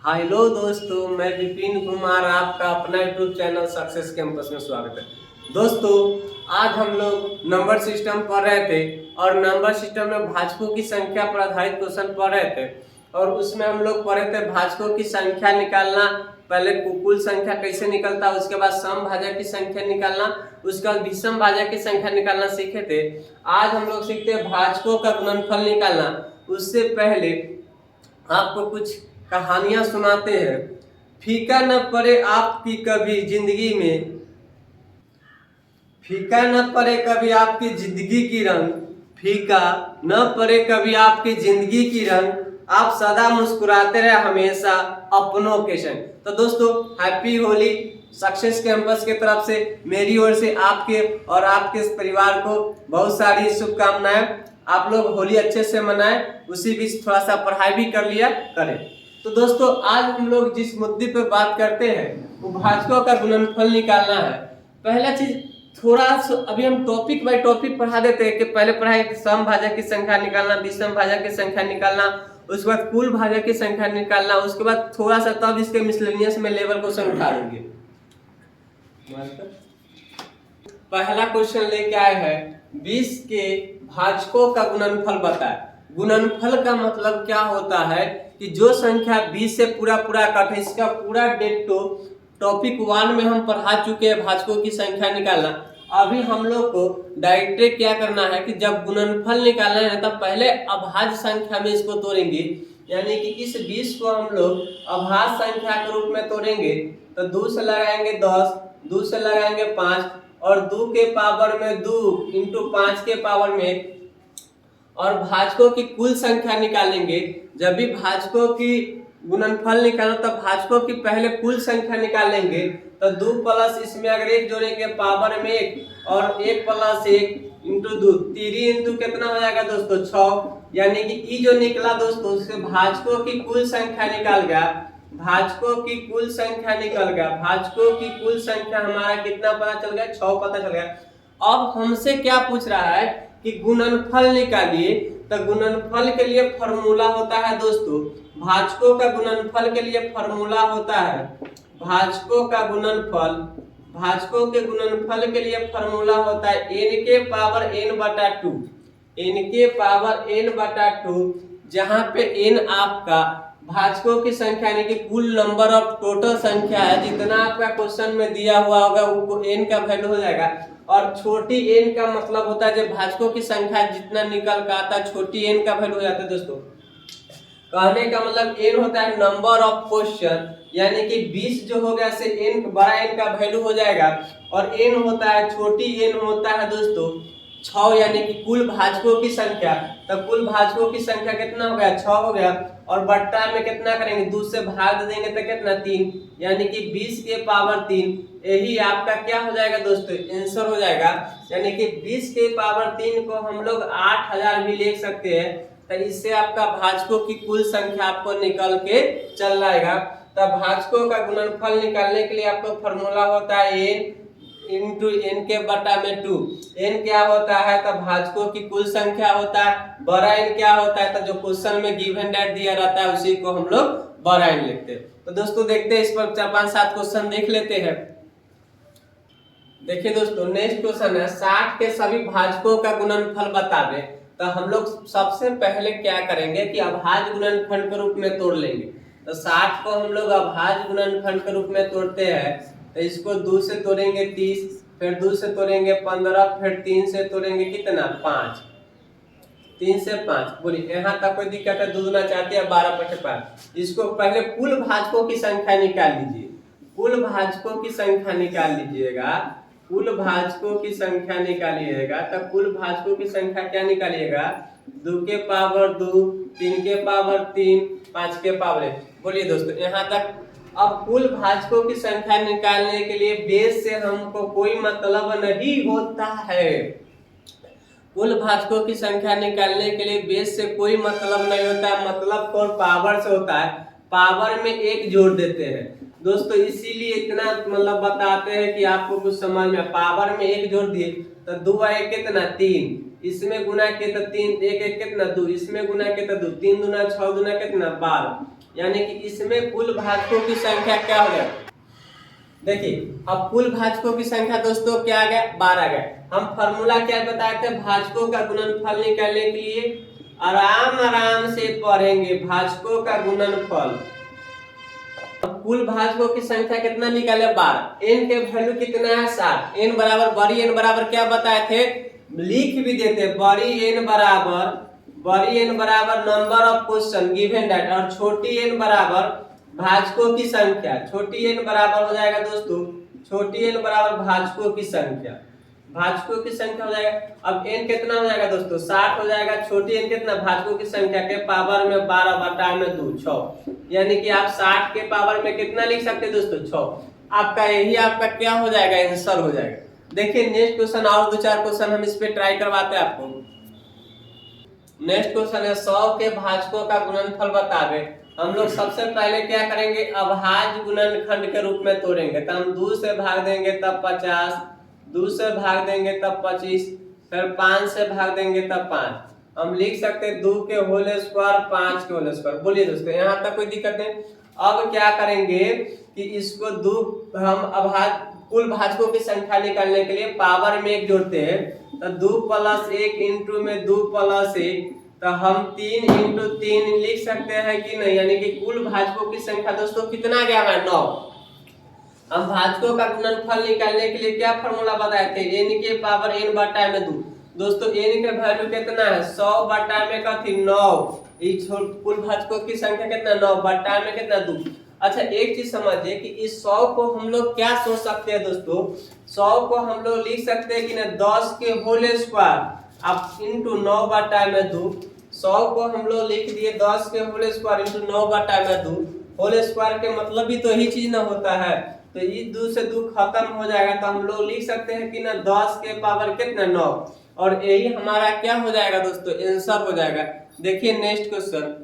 Hello दोस्तों, मैं विपिन कुमार, आपका अपना यूट्यूब चैनल सक्सेस कैंपस में स्वागत है। दोस्तों, आज हम लोग नंबर सिस्टम पढ़ रहे थे और नंबर सिस्टम में भाजकों की संख्या पर आधारित क्वेश्चन पढ़ रहे थे और उसमें हम लोग पढ़े थे भाजकों की संख्या निकालना। पहले कुल संख्या कैसे निकलता है, उसके बाद समभाजक की संख्या निकालना, उसके बाद विषम भाजक की संख्या निकालना सीखे थे। आज हम लोग सीखते हैं भाजकों का गुणनफल निकालना। उससे पहले आपको कुछ कहानियां सुनाते हैं। फीका न पड़े आपकी कभी जिंदगी में, फीका न पड़े कभी आपकी जिंदगी की रंग, फीका न पड़े कभी आपकी जिंदगी की रंग, आप सदा मुस्कुराते रहे हमेशा अपनों के संग। तो दोस्तों, हैप्पी होली। सक्सेस कैंपस के तरफ से मेरी ओर से आपके और आपके परिवार को बहुत सारी शुभकामनाएं। आप लोग होली अच्छे से मनाएं, उसी बीच थोड़ा सा पढ़ाई भी कर लिया करें। तो दोस्तों, आज हम लोग जिस मुद्दे पर बात करते हैं वो भाजकों का गुणनफल निकालना है। पहला चीज थोड़ा सा अभी हम टॉपिक बाय टॉपिक पढ़ा देते हैं कि पहले पढ़ाए समभाजक की संख्या निकालना, विषम भाजक की संख्या निकालना, उसके बाद कुल भाजक की संख्या निकालना, उसके बाद थोड़ा सा तब इसके मिसलेनियस में लेवल क्वेश्चन उठा देंगे। पहला क्वेश्चन लेके आए हैं, 20 के भाजकों का गुणनफल बताए। गुणनफल का मतलब क्या होता है कि जो संख्या 20 से पूरा कटे, इसका पूरा डेटो टॉपिक 1 में हम पढ़ा चुके हैं भाजकों की संख्या निकालना। अभी हम लोग को डायरेक्ट क्या करना है कि जब गुणनफल निकालना है तब पहले अभाज्य संख्या में इसको तोड़ेंगे, यानी कि इस 20 को हम लोग अभाज्य संख्या के रूप में तोड़ेंगे। तो 2 से लगाएंगे 10, 2 से लगाएंगे 5 और 2 के पावर में 2 इंटू 5 के पावर में, और भाजकों की कुल संख्या निकालेंगे। जब भी भाजकों की गुणनफल निकालो तब भाजकों की पहले कुल संख्या निकालेंगे। तो 2 प्लस इसमें अगर 1 जोड़ेंगे पावर में 1 और 1 प्लस 1 इंटू 2, 3 इंटू कितना हो जाएगा दोस्तों 6, यानी कि ई जो निकला दोस्तों उससे भाजकों की कुल संख्या निकाल गया। भाजकों की कुल संख्या निकल गया। भाजकों की कुल संख्या हमारा कितना पता चल गया, 6 पता चल गया। अब हमसे क्या पूछ रहा है कि गुणनफल निकालिए। तो गुणनफल के लिए फॉर्मूला होता है दोस्तों, भाजकों का गुणनफल के लिए फॉर्मूला होता है, भाजकों का गुणनफल, भाजकों के गुणनफल के लिए फॉर्मूला होता है n के पावर n बटा 2, n के पावर n बटा 2, जहां पे n आपका भाजकों की संख्या यानी कि कुल नंबर ऑफ टोटल संख्या है, जितना आपका क्वेश्चन में दिया हुआ होगा वो n का वैल्यू हो जाएगा। और छोटी n का मतलब होता है जब भाजकों की संख्या जितना निकल का आता है छोटी n का वैल्यू हो जाता है दोस्तों। कहने का मतलब n होता है नंबर ऑफ क्वेश्चन, यानी कि 20 जो हो गया से n बड़ा n का वैल्यू हो जाएगा। और n होता है छोटी n होता है दोस्तों 6, यानी कि कुल भाजकों की संख्या। तो कुल भाजकों की संख्या कितना हो गया, 6 हो गया। और बट्टा में कितना करेंगे, 2 से भाग देंगे तो कितना 3, यानी कि 20 के पावर 3। यही आपका क्या हो जाएगा दोस्तों, आंसर हो जाएगा। यानी कि 20 के पावर 3 को हम लोग 8000 भी लिख सकते हैं। तो इससे आपका भाजकों की कुल संख्या आपको निकल के चल जाएगा। तब भाजकों का गुणनफल निकालने के लिए आपको फॉर्मूला होता है n इंटू n के बटा में 2। n क्या होता है, तब भाजकों की कुल संख्या होता है। बड़ा n क्या होता है, तो जो क्वेश्चन में गिवन डेट दिया रहता है उसी को हम लोग बड़ा n लिखते हैं। तो दोस्तों देखते हैं, इस पर 4-5-7 क्वेश्चन देख लेते हैं। देखिए दोस्तों, नेक्स्ट क्वेश्चन है 60 के सभी भाजकों का गुणनफल बता दे। तो हम लोग सबसे पहले क्या करेंगे कि अभाज्य गुणनफल के रूप में तोड़ लेंगे। तो 60 को हम लोग अभाज्य गुणनफल के रूप में तोड़ते हैं। तो इसको 2 से तोड़ेंगे 30, फिर 2 से तोड़ेंगे 15, फिर 3 से तोड़ेंगे कितना 5, 3 से 5। बोलिए यहाँ तक कोई दिक्कत है, 2 दूना 4 या 12 बटे 5। इसको पहले कुल भाजकों की संख्या निकाल लीजिए, कुल भाजकों की संख्या निकाल लीजिएगा, कुल भाजकों की संख्या निकालिएगा। तो कुल भाजकों की संख्या क्या निकालिएगा, 2 के पावर 2, 3 के पावर 3, 5 के पावर 1। बोलिए दोस्तों यहाँ तक। अब कुल भाजकों की संख्या निकालने के लिए बेस से हमको कोई मतलब नहीं होता है। कुल भाजकों की संख्या निकालने के लिए बेस से कोई मतलब नहीं होता है, मतलब और पावर से होता है। पावर में 1 जोड़ देते हैं, दोस्तों इसीलिए इतना मतलब बताते हैं कि आपको कुछ समझ में। पावर में एक जोड़ दिए तो 2 एक कितना 3, इसमें गुना के तो 3 एक एक कितना 2, इसमें गुना के तो 2, 3 दूना 6 दूना कितना 12, यानी कि इसमें कुल भाजकों की संख्या क्या हो गया। देखिए अब कुल भाजकों की संख्या दोस्तों क्या आ गया 12 गया। हम फॉर्मूला क्या बताए थे भाजकों का गुणनफल निकालने के लिए, आराम आराम से पढ़ेंगे भाजकों का गुणनफल। कुल भाजकों की संख्या कितना निकाले 12, एन के वैल्यू कितना है 7, एन बराबर बड़ी एन बराबर क्या बताए थे लिख भी देते बड़ी एन बराबर number of question given that, और छोटी एन बराबर भाजकों की संख्या। छोटी एन बराबर हो जाएगा दोस्तों, छोटी एन बराबर भाजकों की संख्या, भाजकों की संख्या हो जाएगा। अब एन कितना हो जाएगा दोस्तों 60 हो जाएगा, छोटी एन कितना भाजकों की संख्या के पावर में 12 बटा में 2 6, यानी कि आप 60 के पावर में कितना लिख सकते हैं दोस्तों 6। आपका यही आपका क्या हो जाएगा आंसर हो जाएगा। देखिए नेक्स्ट क्वेश्चन और 2-4 क्वेश्चन हम इस पे ट्राई करवाते हैं आपको। नेक्स्ट क्वेश्चन है 100 के भाजकों का गुणनफल बतावे। हम लोग सबसे पहले क्या करेंगे अभाज्य गुणनखंड के रूप में तोड़ेंगे। तो हम 2 से भाग देंगे तब 50, 2 से भाग देंगे तब 25, फिर 5 से भाग देंगे तब 5। हम लिख सकते हैं 2 के होल स्क्वायर 5 के होल स्क्वायर। बोलिए दोस्तों यहाँ तक कोई दिक्कत नहीं। अब क्या करेंगे कि इसको 2 हम अभाज्य कुल भाजकों की संख्या निकालने के लिए पावर में 1 जोड़ते हैं। तो 2 + 1 इंटू में 2 + 1, तो हम 3 इंटू 3 लिख सकते हैं कि नहीं, यानी कि कुल भाजकों की संख्या दोस्तों कितना गया है 9। हम भाजकों का गुणनफल निकालने के लिए क्या फॉर्मूला बताए थे n के पावर n बटा में 2। दोस्तों n के वैल्यू कितना है 100 बटा में कथी 9, कुल भाजकों की संख्या कितना 9 बटा में कितना 2। अच्छा एक चीज समझिए कि इस 100 को हम लोग क्या सोच सकते हैं दोस्तों, 100 को हम लोग लिख सकते हैं कि ना 10 के होल स्क्वायर अब इंटू 9 बटा में 2। 100 को हम लोग लिख दिए 10 के होल स्क्वायर इंटू 9 बटा में 2। होल स्क्वायर के मतलब भी तो यही चीज ना होता है, तो ये 2 से 2 खत्म हो जाएगा। तो हम लोग लिख सकते हैं कि ना 10 के पावर कितना 9, और यही हमारा क्या हो जाएगा दोस्तों आंसर हो जाएगा। देखिए नेक्स्ट क्वेश्चन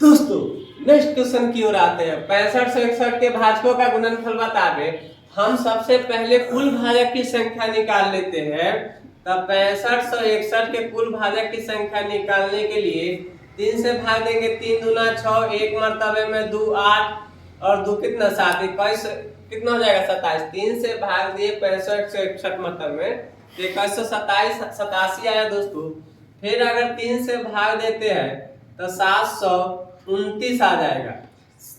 दोस्तों, नेक्स्ट क्वेश्चन की ओर आते हैं। 65 से 61 के भाजकों का गुणनफल बतावे। हम सबसे पहले कुल भाजक की संख्या निकाल लेते हैं। तब 65 से 61 के कुल भाजक की संख्या निकालने के लिए 3 से भाग देंगे, 3 दूना 6, एक मर्तबे में 2 8, और 2 कितना 7, 21 कितना हो जाएगा 27। 3 से भाग दिए 65 से 61 मतलब में 2127 87 आया दोस्तों। फिर अगर 3 से भाग देते हैं तो 729 आ जाएगा,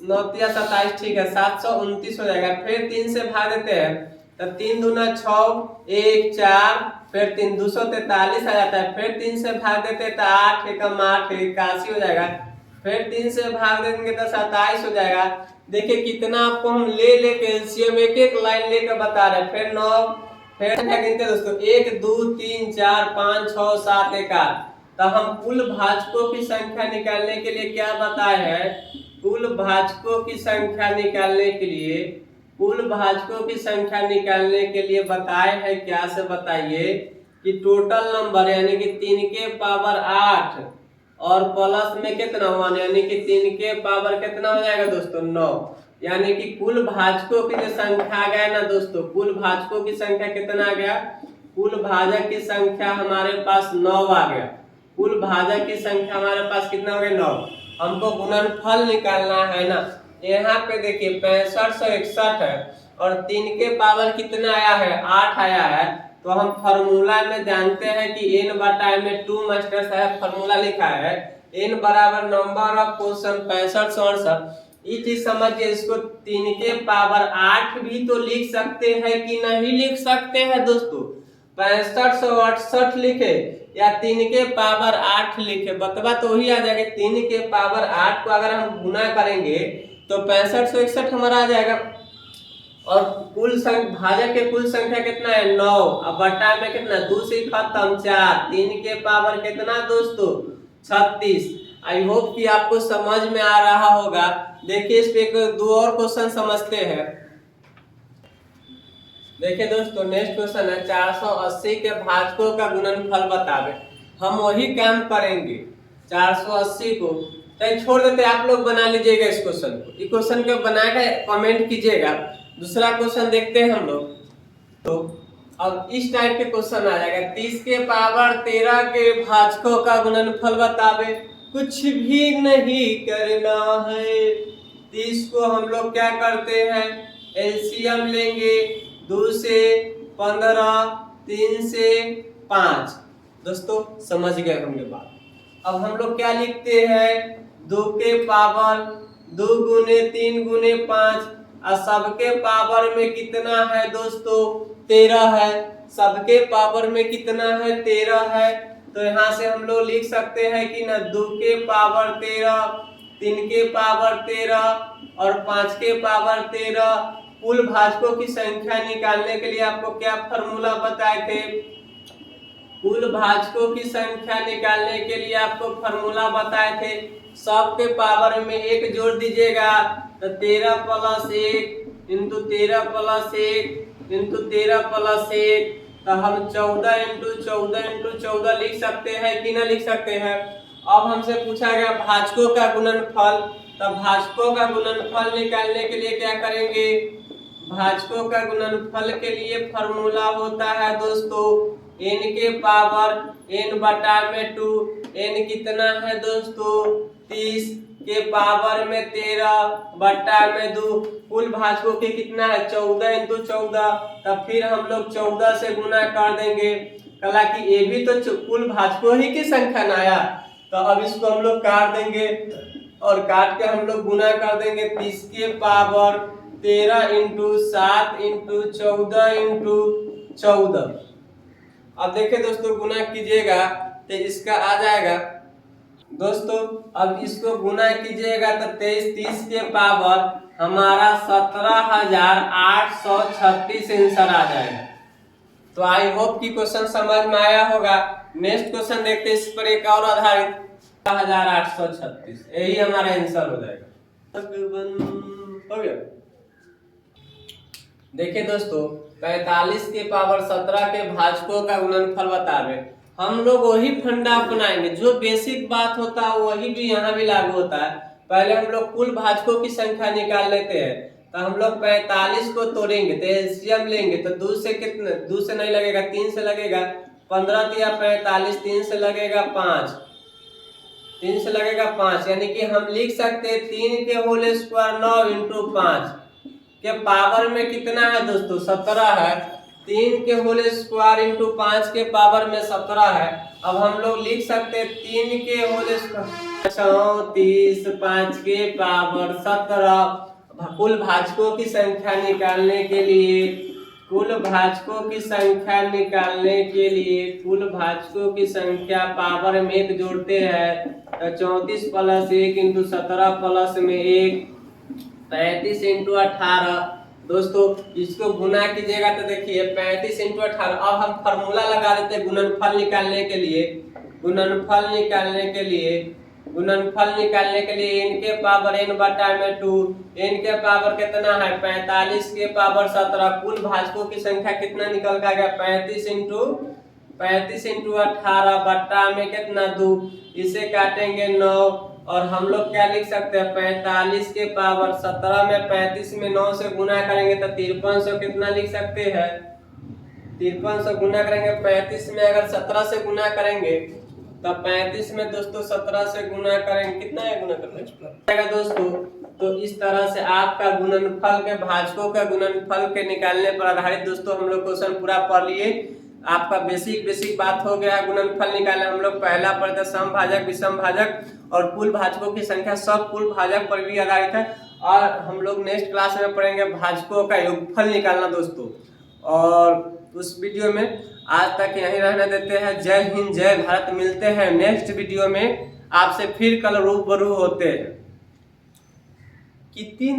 9 27 ठीक है 729 हो जाएगा। फिर 3 से भाग देते हैं तो 3 दूना 6, 1 4, फिर 3 243 आ जाता है। फिर 3 से भाग देते हैं तो 8 एकम 8 81 हो जाएगा। फिर 3 से भाग देंगे तो 27 हो जाएगा। देखिए कितना आपको हम ले लेके एलसीएम एक एक लाइन लेकर बता रहे हैं। फिर 9, फिर गिनते दोस्तों 1 2 3 4 5 6 7 1 8। तो हम कुल भाजकों की संख्या निकालने के लिए क्या बताए हैं, कुल भाजकों की संख्या निकालने के लिए, कुल भाजकों की संख्या निकालने के लिए बताए हैं क्या से बताइए कि टोटल नंबर यानी कि 3 के पावर 8 और प्लस में कितना 1 यानी कि 3 के पावर कितना हो जाएगा दोस्तों 9, यानी कि कुल भाजकों की जो संख्या आ गया ना दोस्तों, कुल भाजकों की संख्या कितना आ गया, कुल भाजक की संख्या हमारे पास 9 आ गया। कुल भाजक की संख्या हमारे पास कितना हो गया 9। हमको गुणनफल निकालना है ना। यहाँ पे देखिए 65 से 61 है और 3 के पावर कितना आया है 8 आया है। तो हम फॉर्मूला में जानते हैं कि n बटा में 2 मास्टर साहब फॉर्मूला लिखा है n बराबर नंबर ऑफ क्वेश्चन 65 से 68। ये चीज समझिए, इसको 3 के पावर 8 भी तो लिख सकते हैं कि नहीं लिख सकते हैं दोस्तों। 65 से 68 लिखे या 3 के पावर 8 लिखे, बतवा तो वही आ जाएगा। 3 के पावर 8 को अगर हम गुना करेंगे तो 65 से 61 हमारा आ जाएगा। और कुल भाजक के कुल संख्या कितना है 9, अब बटा में कितना 2 से खत्म 4, 3 के पावर कितना दोस्तों 36। आई होप कि आपको समझ में आ रहा होगा। देखिए इस पे 2 और क्वेश्चन समझते हैं। देखिए दोस्तों नेक्स्ट क्वेश्चन है 480 के भाजकों का गुणनफल बतावे। हम वही काम करेंगे 480 को चाहे छोड़ देते, आप लोग बना लीजिएगा इस क्वेश्चन को। इस क्वेश्चन को बना के कमेंट कीजिएगा। दूसरा क्वेश्चन देखते हैं हम लोग। तो अब इस टाइप के क्वेश्चन आ जाएगा, 30 के पावर 13 के भाजकों का गुणनफल बतावे। कुछ भी नहीं करना है, 30 को हम लोग क्या करते हैं, एलसीएम लेंगे, 2 से 15, 3 से 5। दोस्तों समझ गए होंगे बात। अब हम लोग क्या लिखते हैं, 2 के पावर 2 गुने 3 गुने 5, और सबके पावर में कितना है दोस्तों, 13 है। सबके पावर में कितना है, 13 है। तो यहाँ से हम लोग लिख सकते हैं कि ना 2 के पावर 13, 3 के पावर 13 और 5 के पावर 13। कुल भाजकों की संख्या निकालने के लिए आपको क्या फॉर्मूला बताए थे, कुल भाजकों की संख्या निकालने के लिए आपको फॉर्मूला बताए थे, सबके पावर में 1 जोड़ दीजिएगा, तो 13 + 1 इंटू 13 + 1 इंटू 13 + 1, तो हम 14 इंटू 14 इंटू 14 लिख सकते हैं कि ना लिख सकते हैं। अब हमसे पूछा गया भाजकों का गुणनफल, तो भाजकों का गुणनफल निकालने के लिए क्या करेंगे, भाजकों का गुणनफल के लिए फॉर्मूला होता है दोस्तों n के पावर n बटा में 2। n कितना है दोस्तों, 30 के पावर में 13 बटा में 2। कुल भाजकों के कितना है, 14 इंटू 14, तब फिर हम लोग 14 से गुना कर देंगे। कला कि ये भी तो कुल भाजकों ही की संख्या ना आया, तो अब इसको हम लोग काट देंगे और काट के हम लोग गुना कर देंगे। 30 के पावर 13 इंटू 7 इंटू 14 इंटू 14। अब देखिए दोस्तों गुना कीजिएगा तो इसका आ जाएगा दोस्तों, अब इसको गुना कीजिएगा तो 23 30 के पावर हमारा 17,836 आंसर आ जाएगा। तो आई होप कि क्वेश्चन समझ में आया होगा। नेक्स्ट क्वेश्चन देखते हैं, इस पर एक और आधारित 17,836, यही हमारा आंसर हो जाएगा। हो गया। देखिए दोस्तों 45 के पावर 17 के भाजकों का गुणनफल बतावे। हम लोग वही फंडा अपनाएंगे, जो बेसिक बात होता है वही भी यहाँ भी लागू होता है। पहले हम लोग कुल भाजकों की संख्या निकाल लेते हैं, तो हम लोग 45 को तोड़ेंगे तो एलसीएम लेंगे, तो 2 से कितना, 2 से नहीं लगेगा, 3 से लगेगा, 15 दिया 45, 3 से लगेगा 5, 3 से लगेगा 5, यानी कि हम लिख सकते हैं 3 के होल स्क्वायर 9 इंटू 5 के पावर में कितना है दोस्तों, 17 है। 3 के होल स्क्वायर इंटू 5 के पावर में 17 है। अब हम लोग लिख सकते हैं 3 के होल स्क्वायर 34, 5 के पावर 17। कुल भाजकों की संख्या निकालने के लिए, कुल भाजकों की संख्या निकालने के लिए, कुल भाजकों की संख्या पावर में 1 जोड़ते हैं, तो 34 + 1 इंटू 17 + में 1, 35 इंटू 18। दोस्तों इसको गुना कीजिएगा तो देखिए 35 इंटू 18। अब हम फॉर्मूला लगा देते हैं गुणनफल निकालने के लिए। गुणनफल निकालने के लिए, गुणनफल निकालने के लिए n के पावर n बटा में 2, n के पावर कितना है 45 के पावर 17। कुल भाजकों की संख्या कितना निकल का गया 35 इंटू 18 बटा में कितना 2, इसे काटेंगे 9 और हम लोग क्या लिख सकते हैं 45 के पावर 17 में 35 में 9 से गुना करेंगे तो 5300 कितना लिख सकते हैं, 5300 गुना करेंगे 35 में, अगर 17 से गुना करेंगे तो 35 में दोस्तों 17 से गुना करेंगे, कितना है गुना करना दोस्तों। तो इस तरह से आपका गुणनफल के भाजकों का गुणनफल के निकालने पर आधारित दोस्तों हम लोग क्वेश्चन पूरा पढ़ लिए। आपका बेसिक बात हो गया गुणनफल निकालने। हम लोग पहला पढ़ते समभाजक, विषम भाजक और कुल भाजकों की संख्या, सब कुल भाजक पर भी आधारित है। और हम लोग नेक्स्ट क्लास में पढ़ेंगे भाजकों का योगफल निकालना दोस्तों। और उस वीडियो में आज तक यहीं रहने देते हैं। जय हिंद, जय भारत। मिलते हैं नेक्स्ट वीडियो में, आपसे फिर कल रूबरू होते हैं। कितनी